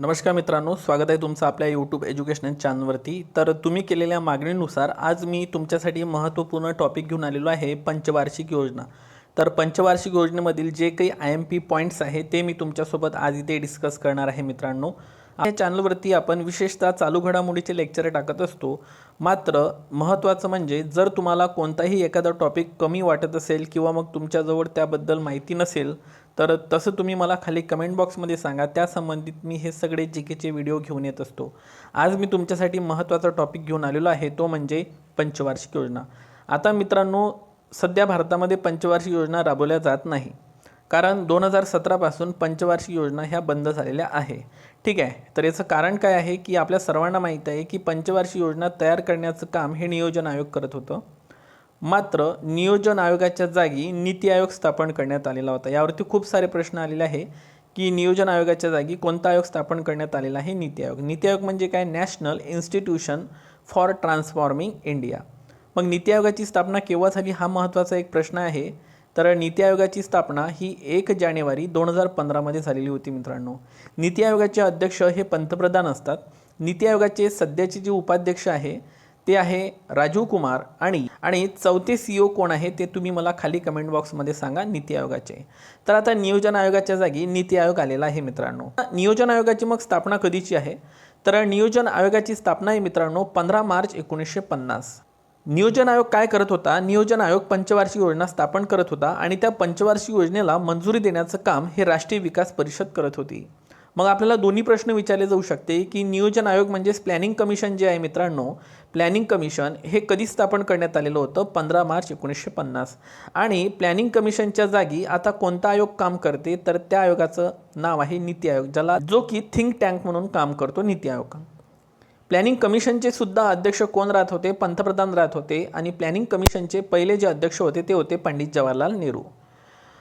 नमस्कार मित्रांनो, स्वागत आहे तुमचं आपल्या यूट्यूब एज्युकेशनल चॅनलवरती। तर तुम्ही केलेल्या मागणीनुसार आज मी तुमच्यासाठी महत्त्वपूर्ण टॉपिक घेऊन आलेलो आहे, पंचवार्षिक योजना। तर पंचवार्षिक योजनेमधील जे काही IMP पॉईंट्स आहे ते मी तुमच्यासोबत आज इथे डिस्कस करणार आहे मित्रांनो। या चॅनलवरती आपण विशेषतः चालू घडामोडीचे लेक्चर टाकत असतो। मात्र महत्त्वाचं म्हणजे जर तुम्हाला कोणताही एखादा टॉपिक कमी वाटत असेल किंवा मग तुमच्याजवळ त्याबद्दल माहिती नसेल तर तसं तुम्ही मला खाली कमेंट बॉक्समध्ये सांगा, त्या संबंधित मी हे सगळे जीकेचे व्हिडिओ घेऊन येत असतो। आज मी तुमच्यासाठी महत्त्वाचा टॉपिक घेऊन आलेलो आहे, तो म्हणजे पंचवार्षिक योजना। आता मित्रांनो, सध्या भारतामध्ये पंचवार्षिक योजना राबवल्या जात नाही, कारण 2017 पासून पंचवार्षिक योजना ह्या बंद झालेल्या आहे। ठीक आहे, तर याचं कारण काय आहे की आपल्या सर्वांना माहीत आहे की पंचवार्षिक योजना तयार करण्याचं काम हे नियोजन आयोग करत होतं। मात्र नियोजन आयोगाच्या जागी नीती आयोग स्थापन करण्यात आलेला होता। यावरती खूप सारे प्रश्न आलेले आहे की नियोजन आयोगाच्या जागी कोणता आयोग स्थापन करण्यात आलेला आहे? नीती आयोग। नीती आयोग म्हणजे काय? National institution for transforming India. मग नीती आयोगाची स्थापना केव्हा झाली हा महत्त्वाचा एक प्रश्न आहे। तर नीती आयोगाची स्थापना ही 1 जानेवारी 2015 मध्ये झालेली होती मित्रांनो। नीती आयोगाचे अध्यक्ष हे पंतप्रधान असतात। नीती आयोगाचे सध्याचे जे उपाध्यक्ष आहे ते आहे राजीव कुमार आणि चौथे CEO कोण आहे ते तुम्ही मला खाली कमेंट बॉक्समध्ये सांगा नीती आयोगाचे। तर आता नियोजन आयोगाच्या जागी नीती आयोग आलेला आहे मित्रांनो। नियोजन आयोगाची मग स्थापना कधीची आहे? तर नियोजन आयोगाची स्थापना आहे मित्रांनो 15 मार्च 1950। नियोजन आयोग काय करत होता? नियोजन आयोग पंचवार्षिक योजना स्थापन करत होता आणि त्या पंचवार्षिक योजनेला मंजुरी देण्याचं काम हे राष्ट्रीय विकास परिषद करत होती। मग आपल्याला दोन्ही प्रश्न विचारले जाऊ शकते की नियोजन आयोग म्हणजे प्लॅनिंग कमिशन जे आहे मित्रांनो, प्लॅनिंग कमिशन हे कधी स्थापन करण्यात आलेलं होतं? 15 मार्च 1950। आणि प्लॅनिंग कमिशनच्या जागी आता कोणता आयोग काम करते? तर त्या आयोगाचं नाव आहे नीती आयोग, जो की थिंक टँक म्हणून काम करतो नीती आयोग। प्लॅनिंग कमिशनचे सुद्धा अध्यक्ष कोण राहत होते? पंतप्रधान राहत होते। आणि प्लॅनिंग कमिशनचे पहिले जे अध्यक्ष होते ते होते पंडित जवाहरलाल नेहरू।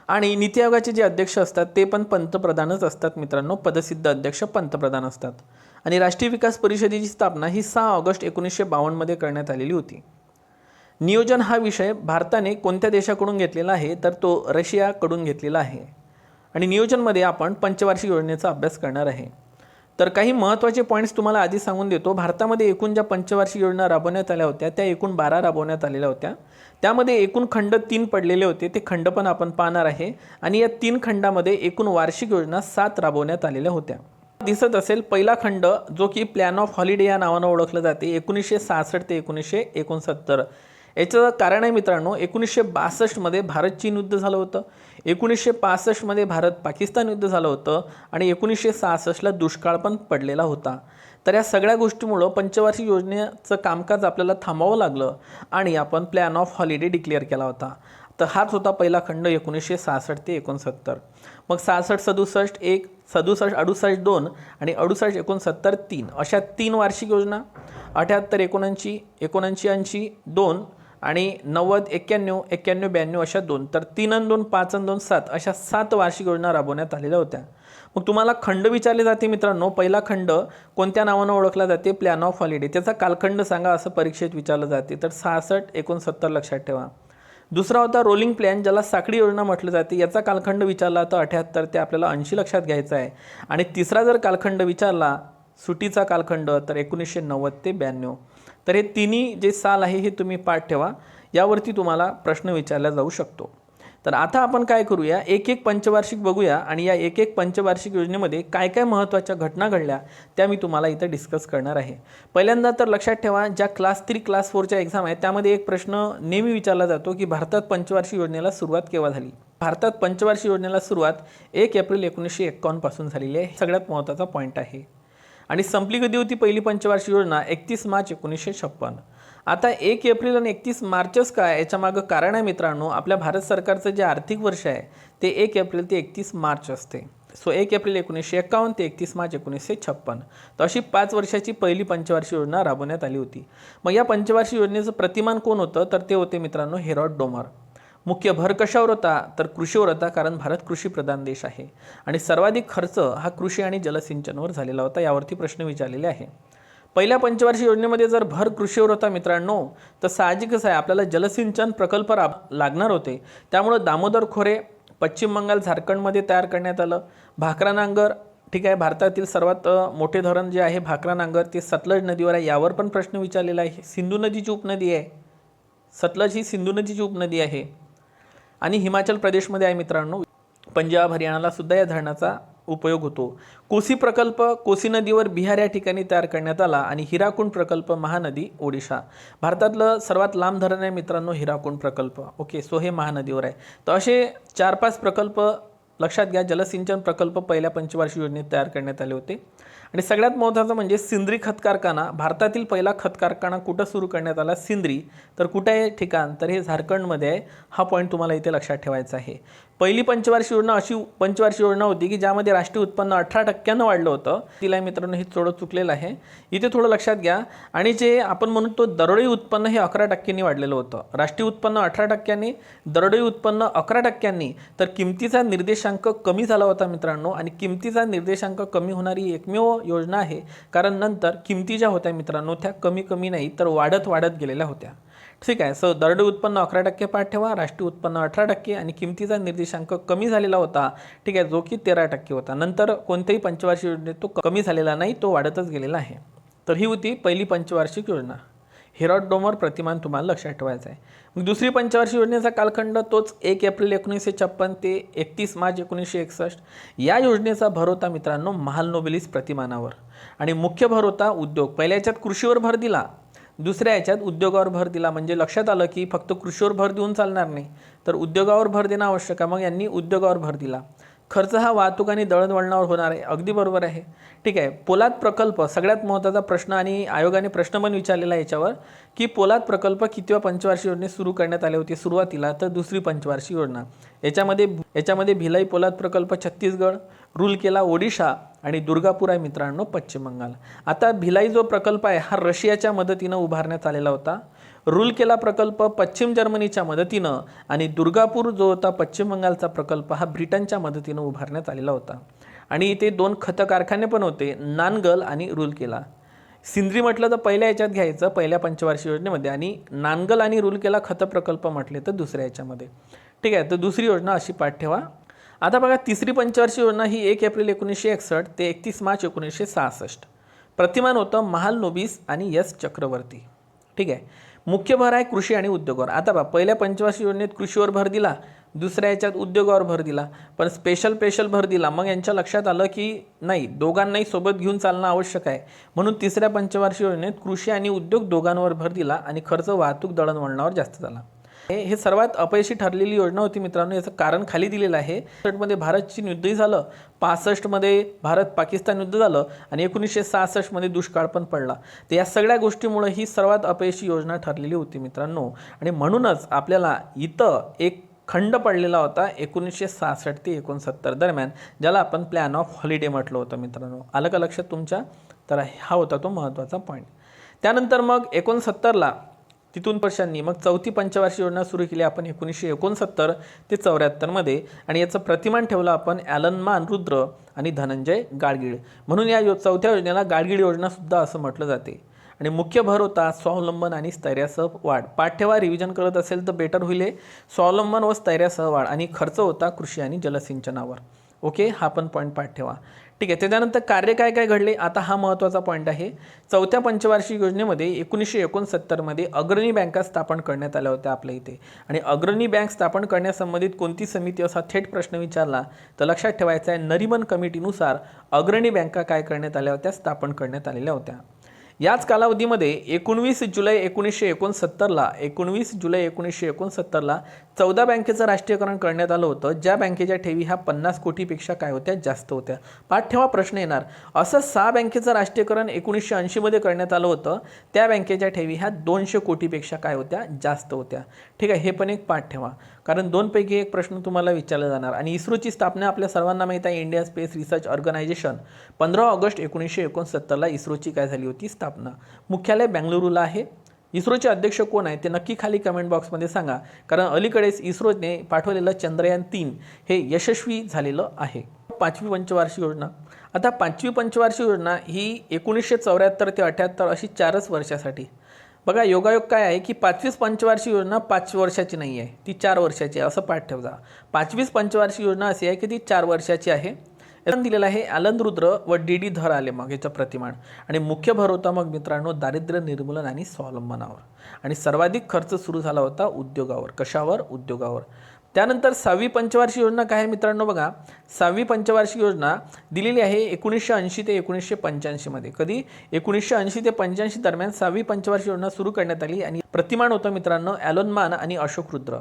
आणि नीती आयोगाचे जे अध्यक्ष असतात ते पण पंतप्रधानच असतात मित्रांनो, पदसिद्ध अध्यक्ष पंतप्रधान असतात। आणि राष्ट्रीय विकास परिषदेची स्थापना ही 6 ऑगस्ट 1952 मध्ये करण्यात आलेली होती। नियोजन हा विषय भारताने कोणत्या देशाकडून घेतलेला आहे? तर तो रशियाकडून घेतलेला आहे। आणि नियोजनमध्ये आपण पंचवार्षिक योजनेचा अभ्यास करणार आहे। तर काही महत्त्वाचे पॉईंट्स तुम्हाला आधी सांगून देतो। भारतामध्ये एकूण ज्या पंचवार्षिक योजना राबवण्यात आल्या होत्या त्या एकूण 12 राबवण्यात आलेल्या होत्या। त्यामध्ये एकूण खंड 3 पडलेले होते, ते खंड पण आपण पाहणार आहे। आणि या 3 खंडामध्ये एकूण वार्षिक योजना 7 राबवण्यात आलेल्या होत्या। दिसत असेल पहिला खंड जो की प्लॅन ऑफ हॉलिडे या नावानं ओळखलं जाते, 1966 ते 1969। याचं कारण आहे मित्रांनो, 1962 मध्ये भारत चीन युद्ध झालं होतं, 1965 मध्ये भारत पाकिस्तान युद्ध झालं होतं आणि 1966ला दुष्काळ पण पडलेला होता। तर या सगळ्या गोष्टीमुळं पंचवार्षिक योजनेचं कामकाज आपल्याला थांबवावं लागलं आणि आपण प्लॅन ऑफ हॉलिडे डिक्लेअर केला होता। तर हाच होता पहिला खंड 1966 ते 69। मग 66-67 1, 67-68 2 आणि 68-69 3 अशा 3 वार्षिक योजना, 78-79, 79-80 2 आणि 90-91, 91-92 अशा 2, तर 3 आणि 2 5 आणि 2 7 अशा 7 वार्षिक योजना राबवण्यात आलेल्या होत्या। मग तुम्हाला खंड विचारले जाते मित्रांनो, पहिला खंड कोणत्या नावानं ओळखला जाते? Plan of holiday. त्याचा कालखंड सांगा असं परीक्षेत विचारलं जाते, तर 66-69 लक्षात ठेवा। दुसरा होता रोलिंग प्लॅन, ज्याला साखळी योजना म्हटलं जाते, याचा कालखंड विचारला तर 78 ते आपल्याला 80 लक्षात घ्यायचा आहे। आणि तिसरा जर कालखंड विचारला सुटीचा कालखंड तर 1990 ते 92। तर हे तिन्ही जे साल आहे हे तुम्ही पाठ ठेवा, यावरती तुम्हाला प्रश्न विचारला जाऊ शकतो। तर आता आपण काय करूया, एक एक पंचवार्षिक बघूया आणि या एक एक पंचवार्षिक योजनेमध्ये काय काय महत्त्वाच्या घटना घडल्या त्या मी तुम्हाला इथं डिस्कस करणार आहे। पहिल्यांदा तर लक्षात ठेवा, ज्या क्लास 3 क्लास 4च्या एक्झाम आहे त्यामध्ये एक प्रश्न नेहमी विचारला जातो की भारतात पंचवार्षिक योजनेला सुरुवात केव्हा झाली? भारतात पंचवार्षिक योजनेला सुरुवात 1 एप्रिल 1951 पासून झालेली आहे, सगळ्यात महत्त्वाचा पॉईंट आहे। आणि संपली कधी होती पहिली पंचवार्षिक योजना? 31 मार्च 1956। आता 1 एप्रिल आणि 31 मार्चच काय? याच्या मागं कारण आहे मित्रांनो, आपल्या भारत सरकारचं जे आर्थिक वर्ष आहे ते 1 एप्रिल ते 31 मार्च असते। सो 1 एप्रिल 1951 ते 31 मार्च 1956। तर अशी 5 वर्षाची पहिली पंचवार्षिक योजना राबवण्यात आली होती। मग या पंचवार्षिक योजनेचं प्रतिमान कोण होतं? तर ते होते मित्रांनो हेरॉड डोमर। मुख्य भर कशावर होता? तर कृषीवर होता, कारण भारत कृषीप्रधान देश आहे। आणि सर्वाधिक खर्च हा कृषी आणि जलसिंचनवर झालेला होता, यावरती प्रश्न विचारलेले आहे। पहिल्या पंचवार्षिक योजनेमध्ये जर भर कृषीवर होता मित्रांनो, तर साहजिकच आहे आपल्याला जलसिंचन प्रकल्प लागणार होते। त्यामुळे दामोदर खोरे पश्चिम बंगाल झारखंडमध्ये तयार करण्यात आलं, भाकरा नांगर ठीक आहे, भारतातील सर्वात मोठे धरण जे आहे भाकरा नांगर ते सतलज नदीवर आहे, यावर पण प्रश्न विचारलेला आहे. सिंधू नदीची उपनदी आहे, सतलज ही सिंधू नदीची उपनदी आहे आणि हिमाचल प्रदेशमध्ये आहे मित्रांनो. पंजाब हरियाणाला सुद्धा या धरणाचा उपयोग होतो. कोसी प्रकल्प कोसी नदीवर बिहार या ठिकाणी तयार करण्यात आला आणि हिराकुंड प्रकल्प महानदी ओडिशा. भारतातलं सर्वात लांब धरण आहे मित्रांनो हिराकुंड प्रकल्प. ओके, सो हे महानदीवर आहे. तर असे 4-5 प्रकल्प लक्षात घ्या. जलसिंचन प्रकल्प पहिल्या पंचवार्षिक योजनेत तयार करण्यात आले होते. आणि सगळ्यात महत्त्वाचं म्हणजे सिंद्री खत कारखाना. भारतातील पहिला खत कारखाना कुठं सुरू करण्यात आला? सिंद्री. तर कुठं आहे ठिकाण? तर हे झारखंडमध्ये आहे. हा पॉईंट तुम्हाला इथे लक्षात ठेवायचा आहे. पहिली पंचवार्षिक योजना अशी पंचवार्षिक योजना होती की ज्यामध्ये राष्ट्रीय उत्पन्न 18% वाढलं होतं. तिला मित्रांनो हे थोडं चुकलेलं आहे, इथे थोडं लक्षात घ्या. आणि जे आपण म्हणतो दरडोई उत्पन्न हे 11% वाढलेलं होतं. राष्ट्रीय उत्पन्न 18%, दरडोई उत्पन्न 11%. तर किमतीचा निर्देशांक कमी झाला होता मित्रांनो. आणि किमतीचा निर्देशांक कमी होणारी एकमेव योजना आहे, कारण नंतर किमती ज्या होत्या मित्रांनो त्या कमी नाही तर वाढत गेलेल्या होत्या. ठीक आहे. सो दरडोई उत्पन्न 11% पाठ ठेवा, राष्ट्रीय उत्पन्न 18% आणि किमतीचा निर्देशांक कमी झालेला होता. ठीक आहे, जो की 13% होता. नंतर कोणत्याही पंचवार्षिक योजनेत तो कमी झालेला नाही, तो वाढतच गेलेला आहे. तर ही होती पहिली पंचवार्षिक योजना. हेरॉड डोमर प्रतिमान तुम्हाला लक्षात ठेवायचं आहे. मग दुसरी पंचवार्षिक योजनेचा कालखंड तोच 1 एप्रिल 1956 ते 31 मार्च 1961. या योजनेचा भर होता मित्रांनो महालनोबिलिस प्रतिमानावर आणि मुख्य भर होता उद्योग. पहिल्या याच्यात कृषीवर भर दिला, दुसऱ्या याच्यात उद्योगावर भर दिला. म्हणजे लक्षात आलं की फक्त कृषीवर भर देऊन चालणार नाही, तर उद्योगावर भर देणं आवश्यक आहे. मग यांनी उद्योगावर भर दिला. खर्च हा वाहतूक आणि दळणवळणावर होणार आहे. अगदी बरोबर आहे. ठीक आहे. पोलाद प्रकल्प सगळ्यात महत्त्वाचा प्रश्न आणि आयोगाने प्रश्न पण विचारलेला आहे याच्यावर की पोलाद प्रकल्प कितव्या पंचवार्षिक योजनेत सुरू करण्यात आले होते सुरुवातीला? तर दुसरी पंचवार्षिक योजना. याच्यामध्ये भिलाई पोलाद प्रकल्प छत्तीसगड, रूरकेला ओडिशा आणि दुर्गापूर आहे मित्रांनो पश्चिम बंगाल. आता भिलाई जो प्रकल्प आहे हा रशियाच्या मदतीनं उभारण्यात आलेला होता. रूरकेला प्रकल्प पश्चिम जर्मनीच्या मदतीनं आणि दुर्गापूर जो होता पश्चिम बंगालचा प्रकल्प हा ब्रिटनच्या मदतीनं उभारण्यात आलेला होता. आणि इथे 2 खत कारखाने पण होते, नानगल आणि रूरकेला. सिंद्री म्हटलं तर पहिल्या याच्यात घ्यायचं पहिल्या पंचवार्षिक योजनेमध्ये, आणि नानगल आणि रूरकेला खत प्रकल्प म्हटले तर दुसऱ्या याच्यामध्ये. ठीक आहे. तर दुसरी योजना अशी पाठ ठेवा. आता बघा तिसरी पंचवार्षिक योजना ही 1 एप्रिल 1961 ते 31 मार्च 1966. प्रतिमान होतं महालनोबिस आणि एस चक्रवर्ती. ठीक आहे. मुख्य भर आहे कृषी आणि उद्योगावर. आता बघा पहिल्या पंचवार्षिक योजनेत कृषीवर भर दिला, दुसऱ्या याच्यात उद्योगावर भर दिला, पण स्पेशल भर दिला. मग यांच्या लक्षात आलं की नाही, दोघांनाही सोबत घेऊन चालणं आवश्यक आहे. म्हणून तिसऱ्या पंचवार्षिक योजनेत कृषी आणि उद्योग दोघांवर भर दिला आणि खर्च वाहतूक दळणवळणावर जास्त झाला. हे सर्वात अपयशी ठरलेली योजना होती मित्रांनो. याचं कारण खाली दिलेलं आहे. 1960 भारत चीन युद्धही झालं, 65 भारत पाकिस्तान युद्ध झालं आणि 1966 दुष्काळ पण पडला. तर या सगळ्या गोष्टीमुळे ही सर्वात अपयशी योजना ठरलेली होती मित्रांनो. आणि म्हणूनच आपल्याला इथं एक खंड पडलेला होता 1966 ते 69 दरम्यान, ज्याला आपण प्लॅन ऑफ हॉलिडे म्हटलं होतं मित्रांनो. आलं का लक्षात तुमच्या? तर हा होता तो महत्त्वाचा पॉईंट. त्यानंतर मग 69ला तिथून वर्षांनी मग चौथी पंचवार्षिक योजना सुरू केली आपण 1969 ते 74 आणि याचं प्रतिमान ठेवलं आपण ॲलन मान रुद्र आणि धनंजय गाडगीळ. म्हणून या चौथ्या योजनेला गाडगीळ योजना सुद्धा असं म्हटलं जाते. आणि मुख्य भर होता स्वावलंबन आणि स्थैर्यासह वाढ. पाठ ठेवा, रिव्हिजन करत असेल तर बेटर होईल. स्वावलंबन व स्थैर्यासह वाढ आणि खर्च होता कृषी आणि जलसिंचनावर. ओके, हा पण पॉईंट पाठ ठेवा. ठीक आहे. त्याच्यानंतर कार्य काय घडले, आता हा महत्त्वाचा पॉईंट आहे. चौथ्या पंचवार्षिक योजनेमध्ये 1969 अग्रणी बँका स्थापन करण्यात आल्या होत्या आपल्या इथे. आणि अग्रणी बँक स्थापन करण्यासंबंधित कोणती समिती असा थेट प्रश्न विचारला तर लक्षात ठेवायचा आहे नरिमन कमिटीनुसार अग्रणी बँका काय करण्यात आल्या होत्या? स्थापन करण्यात आलेल्या होत्या. याच कालावधीमध्ये 19 जुलै 1969ला 14 बँकेचं राष्ट्रीयकरण करण्यात आलं होतं, ज्या बँकेच्या ठेवी ह्या 50 कोटीपेक्षा काय होत्या? जास्त होत्या. पाठ ठेवा, प्रश्न येणार. असं 6 बँकेचं राष्ट्रीयकरण 1980 करण्यात आलं होतं, त्या बँकेच्या ठेवी ह्या 200 कोटीपेक्षा काय होत्या? जास्त होत्या. ठीक आहे. हे पण एक पाठ ठेवा, कारण 2 पैकी एक प्रश्न तुम्हाला विचारला जाणार. आणि इस्रोची स्थापना आपल्या सर्वांना माहीत आहे, India space research organisation. 15 August 1969ला इस्रोची काय झाली होती? स्थापना. मुख्यालय बेंगळुरूला आहे. इस्रोचे अध्यक्ष कोण आहे ते नक्की खाली कमेंट बॉक्समध्ये सांगा, कारण अलीकडेच इस्रोने पाठवलेलं चंद्रयान 3 हे यशस्वी झालेलं आहे. 5वी पंचवार्षिक योजना. आता 5वी पंचवार्षिक योजना ही 1974 ते 78 अशी 4च वर्षासाठी. बघा योगायोग काय आहे की 5वीच पंचवार्षिक योजना 5 वर्षाची नाही आहे, ती 4 वर्षाची आहे, असं पाठ ठेवजा. 5वीच पंचवार्षिक योजना अशी आहे की ती 4 वर्षाची आहे. याला दिलेलं आहे आनंद रुद्र व डी डी धर आले मग याचं प्रतिमान. आणि मुख्य भर होता मग मित्रांनो दारिद्र्य निर्मूलन आणि स्वावलंबनावर. आणि सर्वाधिक खर्च सुरू झाला होता उद्योगावर. कशावर? उद्योगावर. त्यानंतर 6वी पंचवार्षिक योजना काय आहे मित्रांनो बघा. 6वी पंचवार्षिक योजना दिलेली आहे 1980 ते 1985 मध्ये. कधी? 1980 ते 85 दरम्यान 6वी पंचवार्षिक योजना सुरू करण्यात आली. आणि प्रतिमान होतं मित्रांनो ॲलन मान आणि अशोक रुद्र.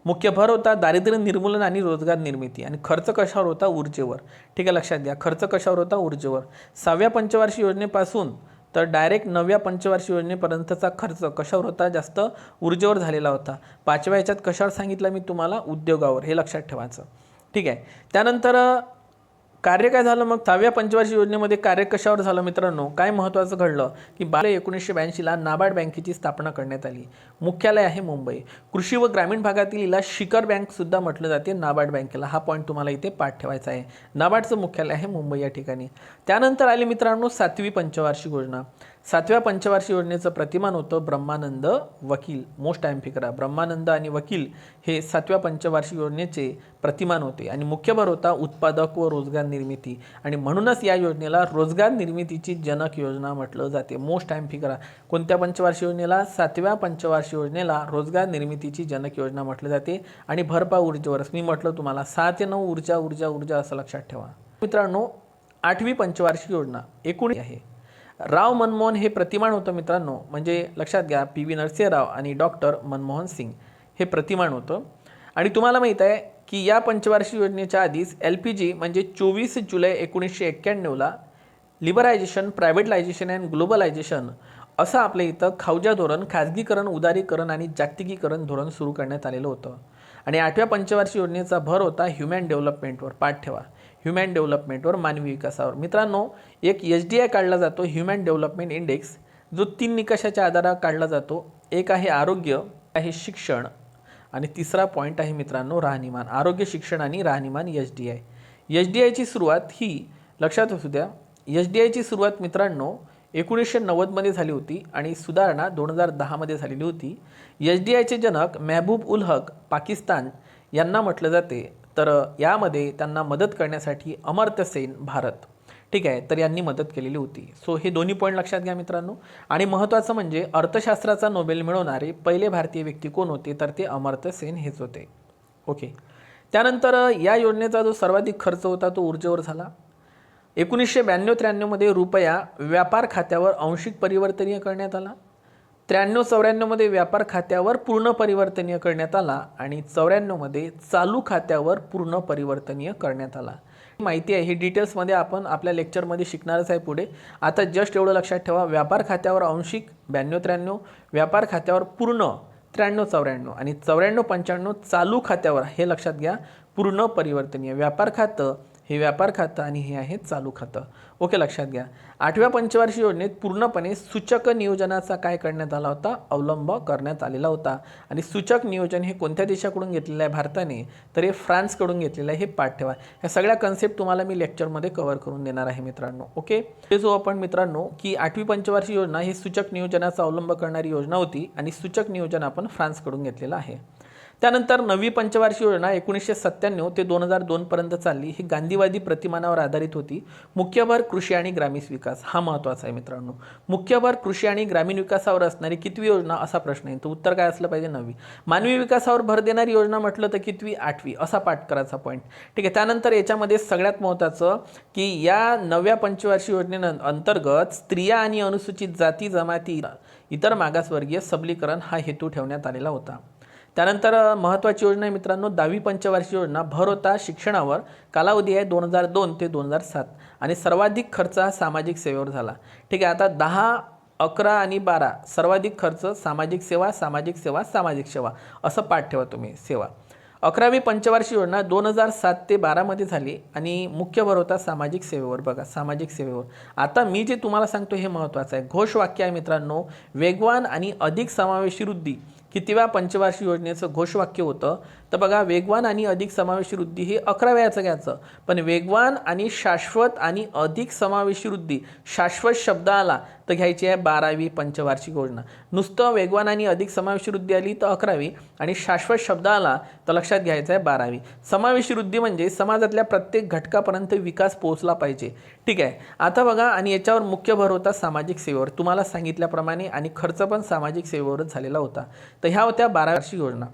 मुख्य भर होता दारिद्र्य निर्मूलन आणि रोजगार निर्मिती. आणि खर्च कशावर होता? ऊर्जेवर. ठीक आहे, लक्षात घ्या. खर्च कशावर होता? ऊर्जेवर. 6व्या पंचवार्षिक योजनेपासून तर डायरेक्ट 9व्या पंचवार्षिक योजनेपर्यंतचा खर्च कशावर होता? जास्त ऊर्जेवर झालेला होता. 5व्या याच्यात कशावर सांगितलं मी तुम्हाला? उद्योगावर. हे लक्षात ठेवायचं. ठीक आहे. त्यानंतर कार्य काय झालं मग 6व्या पंचवार्षिक योजनेमध्ये? कार्य कशावर झालं मित्रांनो? काय महत्त्वाचं घडलं की 1982ला नाबार्ड बँकेची स्थापना करण्यात आली. मुख्यालय आहे मुंबई. कृषी व ग्रामीण भागातील हिला शिखर बँक सुद्धा म्हटलं जाते नाबार्ड बँकेला. हा पॉईंट तुम्हाला इथे पाठ ठेवायचा आहे. नाबार्डचं मुख्यालय आहे मुंबई या ठिकाणी. त्यानंतर आली मित्रांनो 7वी पंचवार्षिक योजना. 7व्या पंचवार्षिक योजनेचं प्रतिमान होतं ब्रह्मानंद वकील. मोस्ट टाइम करा. ब्रह्मानंद आणि वकील हे 7व्या पंचवार्षिक योजनेचे प्रतिमान होते. आणि मुख्य भर होता उत्पादक व रोजगार निर्मिती. आणि म्हणूनच या योजनेला रोजगार निर्मितीची जनक योजना म्हटलं जाते. मोस्ट टाइम करा. कोणत्या पंचवार्षिक योजनेला? 7व्या पंचवार्षिक योजनेला रोजगार निर्मितीची जनक योजना म्हटलं जाते. आणि भरपा ऊर्जेवर मी म्हटलं तुम्हाला 6 ते 9 ऊर्जा ऊर्जा ऊर्जा असं लक्षात ठेवा मित्रांनो. 8वी पंचवार्षिक योजना एकूण आहे. राव मनमोहन हे प्रतिमान होतं मित्रांनो. म्हणजे लक्षात घ्या PV नरसिंहराव आणि डॉक्टर मनमोहन सिंग हे प्रतिमान होतं. आणि तुम्हाला माहीत आहे की या पंचवार्षिक योजनेच्या आधीच LPG म्हणजे 24 जुलै 1991ला लिबरायझेशन, प्रायव्हेटलायझेशन अँड ग्लोबलायझेशन असं आपल्या इथं खावजा धोरण, खाजगीकरण, उदारीकरण आणि जागतिकीकरण धोरण सुरू करण्यात आलेलं होतं. आणि 8व्या पंचवार्षिक योजनेचा भर होता ह्युमन डेव्हलपमेंटवर. पाठ ठेवा. ह्युमन डेव्हलपमेंटवर, मानवी विकासावर. मित्रांनो एक HDI काढला जातो, ह्युमन डेव्हलपमेंट इंडेक्स, जो 3 निकषाच्या आधारावर काढला जातो. एक आहे आरोग्य, आहे शिक्षण आणि तिसरा पॉईंट आहे मित्रांनो राहणीमान. आरोग्य, शिक्षण आणि राहणीमान HDI. HDIची सुरुवात ही लक्षात असू द्या. HDIची सुरुवात मित्रांनो 1990मध्ये झाली होती आणि सुधारणा 2010मध्ये झालेली होती. HDIचे जनक महबूब उल हक पाकिस्तान यांना म्हटलं जाते. तर यामध्ये त्यांना मदत करण्यासाठी अमर्त्य सेन भारत. ठीक आहे, तर यांनी मदत केलेली होती. सो हे दोन्ही पॉईंट लक्षात घ्या मित्रांनो. आणि महत्त्वाचं म्हणजे अर्थशास्त्राचा नोबेल मिळवणारे पहिले भारतीय व्यक्ती कोण होते? तर ते अमर्त्य सेन हेच होते. ओके. त्यानंतर या योजनेचा जो सर्वाधिक खर्च होता तो ऊर्जेवर झाला. 1992-93 मध्ये रुपया व्यापार खात्यावर आंशिक परिवर्तनीय करण्यात आला. 93-94 मध्ये व्यापार खात्यावर पूर्ण परिवर्तनीय करण्यात आला. आणि 94 मध्ये चालू खात्यावर पूर्ण परिवर्तनीय करण्यात आला. माहिती आहे ही डिटेल्समध्ये आपण आपल्या लेक्चरमध्ये शिकणारच आहे पुढे. आता जस्ट एवढं लक्षात ठेवा. व्यापार खात्यावर आंशिक 92-93, व्यापार खात्यावर पूर्ण 93-94 आणि 94-95 चालू खात्यावर. हे लक्षात घ्या, पूर्ण परिवर्तनीय. व्यापार खातं हे व्यापार खातं आणि हे आहे चालू खातं. ओके, लक्षात घ्या. 8व्या पंचवार्षिक योजनेत पूर्णपणे सूचक नियोजनाचा काय करण्यात आला होता? अवलंब करण्यात आलेला होता. आणि सूचक नियोजन हे कोणत्या देशाकडून घेतलेलं आहे भारताने? तर हे फ्रान्सकडून घेतलेलं आहे. हे पाठ ठेवा. ह्या सगळ्या कन्सेप्ट तुम्हाला मी लेक्चरमध्ये कव्हर करून देणार आहे मित्रांनो. ओके, हे जो आपण मित्रांनो की 8वी पंचवार्षिक योजना ही सूचक नियोजनाचा अवलंब करणारी योजना होती आणि सूचक नियोजन आपण फ्रान्सकडून घेतलेलं आहे. त्यानंतर 9वी पंचवार्षिक योजना 1997 ते 2002 पर्यंत चालली. ही गांधीवादी प्रतिमानावर आधारित होती. मुख्य भर कृषी आणि ग्रामीण विकास. हा महत्त्वाचा आहे मित्रांनो. मुख्य भर कृषी आणि ग्रामीण विकासावर असणारी कितवी योजना असा प्रश्न आहे. तर उत्तर काय असलं पाहिजे? 9वी. मानवी विकासावर भर देणारी योजना म्हटलं तर कितवी? 8वी असा पाठ करायचा पॉईंट. ठीक आहे. त्यानंतर याच्यामध्ये सगळ्यात महत्त्वाचं की या 9व्या पंचवार्षिक योजनेअंतर्गत स्त्रिया आणि अनुसूचित जाती जमाती इतर मागासवर्गीय सबलीकरण हा हेतू ठेवण्यात आलेला होता. त्यानंतर महत्त्वाची योजना आहे मित्रांनो 10वी पंचवार्षिक योजना. भर होता शिक्षणावर. कालावधी आहे 2002 ते 2007 आणि सर्वाधिक खर्च हा सामाजिक सेवेवर झाला. ठीक आहे. आता 10, 11 आणि 12 सर्वाधिक खर्च सामाजिक सेवा, सामाजिक सेवा, सामाजिक सेवा असं पाठ ठेवा तुम्ही. सेवा. 11वी पंचवार्षिक योजना 2007 ते 12 मध्ये झाली आणि मुख्य भर होता सामाजिक सेवेवर. बघा, सामाजिक सेवेवर. आता मी जे तुम्हाला सांगतो हे महत्त्वाचं आहे. घोषवाक्य आहे मित्रांनो, वेगवान आणि अधिक समावेशी वृद्धी कितीव्या पंचवार्षिक योजनेचं घोषवाक्य होतं? तर बघा, वेगवान आणि अधिक समावेशी वृद्धी हे 11व्याचं घ्यायचं, पण वेगवान आणि शाश्वत आणि अधिक समावेशी वृद्धी शाश्वत शब्द आला तर घ्यायची आहे 12वी पंचवार्षिक योजना. नुसतं वेगवान आणि अधिक समावेशी वृद्धी आली तर 11वी आणि शाश्वत शब्द आला तर लक्षात घ्यायचं आहे 12वी. समावेशी वृद्धी म्हणजे समाजातल्या प्रत्येक घटकापर्यंत विकास पोहोचला पाहिजे. ठीक आहे. आता बघा, आणि याच्यावर मुख्य भर होता सामाजिक सेवेवर, तुम्हाला सांगितल्याप्रमाणे, आणि खर्च पण सामाजिक सेवेवरच झालेला होता. तर ह्या होत्या 12 वार्षिक योजना.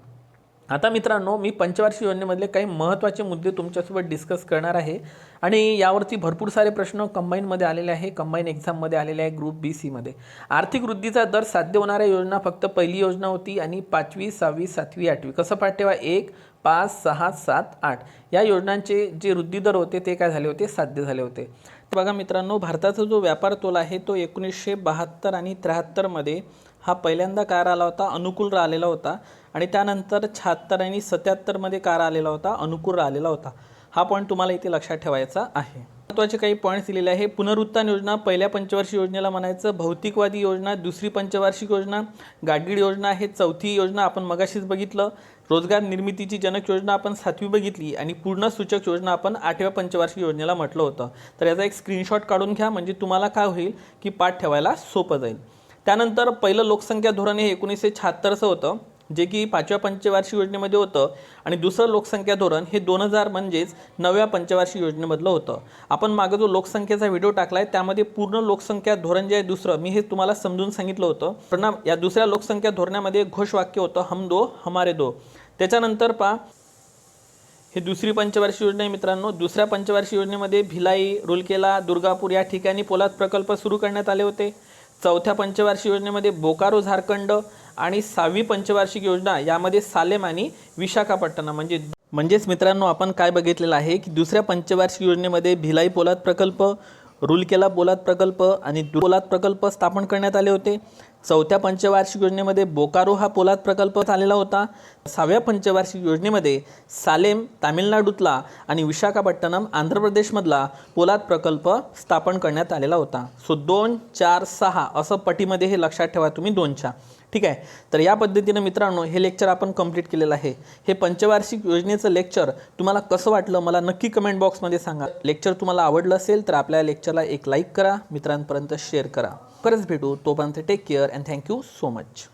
आता मित्रांनो, मी पंचवार्षिक योजनेमधले काही महत्त्वाचे मुद्दे तुमच्यासोबत डिस्कस करणार आहे, आणि यावरती भरपूर सारे प्रश्न कंबाईनमध्ये आलेले आहे, कंबाईन एक्झाममध्ये आलेले आहे, ग्रुप बी सीमध्ये. आर्थिक वृद्धीचा दर साध्य होणाऱ्या योजना फक्त पहिली योजना होती, आणि 5वी 6वी 7वी 8वी. कसं पाठ ठेवा, 1 5 6 7 8 या योजनांचे जे वृद्धी दर होते ते काय झाले होते, साध्य झाले होते. तर बघा मित्रांनो, भारताचा जो व्यापार तोल आहे तो 1972 आणि 73मध्ये हा पहिल्यांदा कार आला होता, अनुकूल राहिलेला होता, आणि त्यानंतर 76 आणि 77मध्ये कार आलेला होता, अनुकूल राहिलेला होता. हा पॉईंट तुम्हाला इथे लक्षात ठेवायचा आहे. महत्त्वाचे काही पॉईंट्स दिलेले आहे. पुनरुत्थान योजना पहिल्या पंचवार्षिक योजनेला म्हणायचं, भौतिकवादी योजना दुसरी पंचवार्षिक योजना, गाडगीळ योजना आहे चौथी योजना, आपण मगाशीच बघितलं. रोजगार निर्मितीची जनक योजना आपण 7वी बघितली, आणि पूर्ण सूचक योजना आपण 8व्या पंचवार्षिक योजनेला म्हटलं होतं. तर याचा एक स्क्रीनशॉट काढून घ्या, म्हणजे तुम्हाला काय होईल की पाठ ठेवायला सोपं जाईल. त्यानंतर पहिलं लोकसंख्या धोरण हे 1976चं होतं, जे की 5व्या पंचवार्षिक योजनेमध्ये होतं, आणि दुसरं लोकसंख्या धोरण हे 2000 म्हणजेच 9व्या पंचवार्षिक योजनेमधलं होतं. आपण मागं जो लोकसंख्येचा व्हिडिओ टाकला आहे त्यामध्ये पूर्ण लोकसंख्या धोरण जे आहे दुसरं, मी हे तुम्हाला समजून सांगितलं होतं. पण या दुसऱ्या लोकसंख्या धोरणामध्ये घोषवाक्य होतं, हम दो हमारे दो. त्याच्यानंतर पहा, ही दुसरी पंचवार्षिक योजना आहे मित्रांनो. दुसऱ्या पंचवार्षिक योजनेमध्ये भिलाई, रुरकेला, दुर्गापूर या ठिकाणी पोलाद प्रकल्प सुरू करण्यात आले होते. चौथ्या पंचवार्षिक योजनेमध्ये बोकारो झारखंड, आणि 6वी पंचवार्षिक योजना यामध्ये सालेम आणि विशाखापट्टणम. म्हणजेच मित्रांनो, आपण काय बघितलेलं आहे की दुसऱ्या पंचवार्षिक योजनेमध्ये भिलाई पोलाद प्रकल्प, रुरकेला पोलाद प्रकल्प आणि पोलाद प्रकल्प स्थापन करण्यात आले होते. चौथ्या पंचवार्षिक योजनेमध्ये बोकारो हा पोलाद प्रकल्प आलेला होता. 6व्या पंचवार्षिक योजनेमध्ये सालेम तामिळनाडूतला आणि विशाखापट्टणम आंध्र प्रदेशमधला पोलाद प्रकल्प स्थापन करण्यात आलेला होता. सो 2 4 6 असं पटीमध्ये हे लक्षात ठेवा तुम्ही 2च्या. ठीक आहे. तर या पद्धतीने मित्रांनो हे लेक्चर आपण कंप्लीट केलेलं आहे. हे पंचवार्षिक योजनेचं लेक्चर तुम्हाला कसं वाटलं मला नक्की कमेंट बॉक्समध्ये सांगा. लेक्चर तुम्हाला आवडलं असेल तर आपल्या लेक्चरला एक लाईक करा, मित्रांपर्यंत शेअर करा. परत भेटू, तोपर्यंत take care and thank you so much.